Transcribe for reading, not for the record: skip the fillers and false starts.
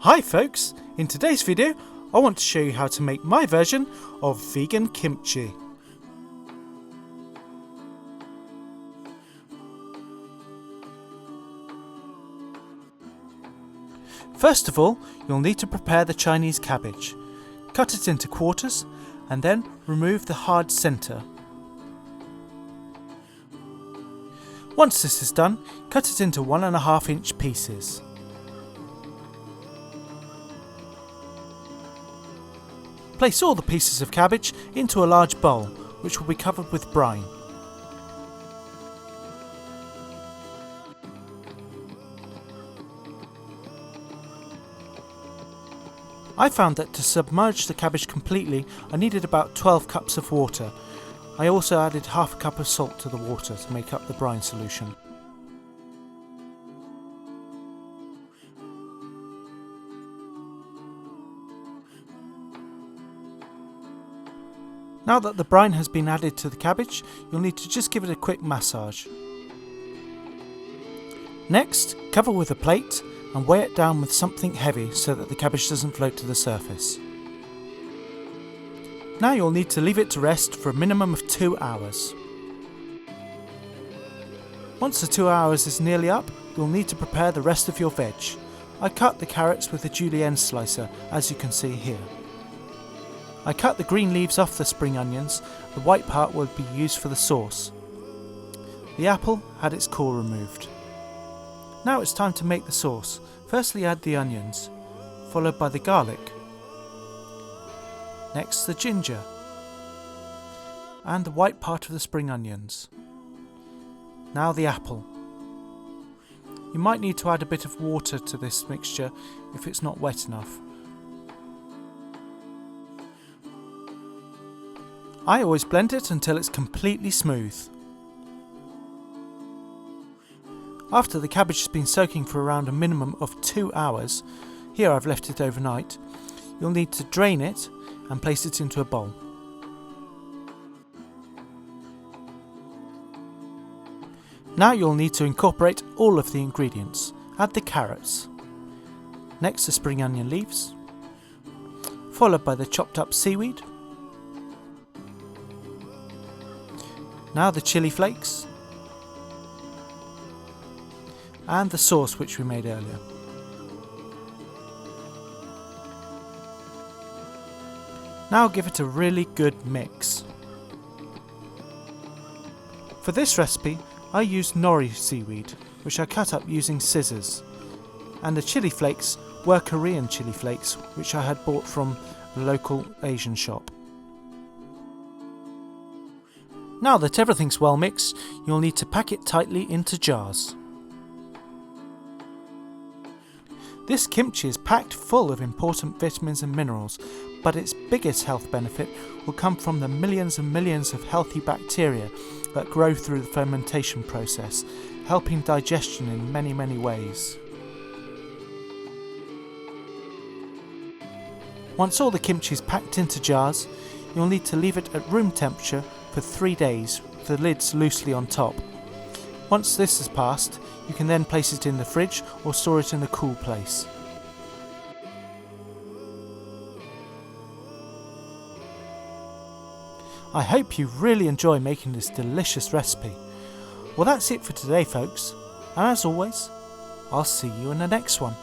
Hi folks, in today's video I want to show you how to make my version of vegan kimchi. First of all, you'll need to prepare the Chinese cabbage. Cut it into quarters and then remove the hard centre. Once this is done, cut it into 1.5 inch pieces. Place all the pieces of cabbage into a large bowl, which will be covered with brine. I found that to submerge the cabbage completely I needed about 12 cups of water. I also added half a cup of salt to the water to make up the brine solution. Now that the brine has been added to the cabbage, you'll need to just give it a quick massage. Next, cover with a plate and weigh it down with something heavy so that the cabbage doesn't float to the surface. Now you'll need to leave it to rest for a minimum of 2 hours. Once the 2 hours is nearly up, you'll need to prepare the rest of your veg. I cut the carrots with a julienne slicer, as you can see here. I cut the green leaves off the spring onions, the white part will be used for the sauce. The apple had its core removed. Now it's time to make the sauce. Firstly add the onions, followed by the garlic. Next the ginger, and the white part of the spring onions. Now the apple. You might need to add a bit of water to this mixture if it's not wet enough. I always blend it until it's completely smooth. After the cabbage has been soaking for around a minimum of 2 hours, here I've left it overnight, you'll need to drain it and place it into a bowl. Now you'll need to incorporate all of the ingredients. Add the carrots, next the spring onion leaves, followed by the chopped up seaweed, now the chilli flakes, and the sauce which we made earlier. Now give it a really good mix. For this recipe I used nori seaweed, which I cut up using scissors, and the chilli flakes were Korean chilli flakes which I had bought from a local Asian shop. Now that everything's well mixed, you'll need to pack it tightly into jars. This kimchi is packed full of important vitamins and minerals, but its biggest health benefit will come from the millions and millions of healthy bacteria that grow through the fermentation process, helping digestion in many ways. Once all the kimchi is packed into jars, you'll need to leave it at room temperature for 3 days with the lids loosely on top. Once this has passed, you can then place it in the fridge or store it in a cool place. I hope you really enjoy making this delicious recipe. Well, that's it for today folks, and as always, I'll see you in the next one.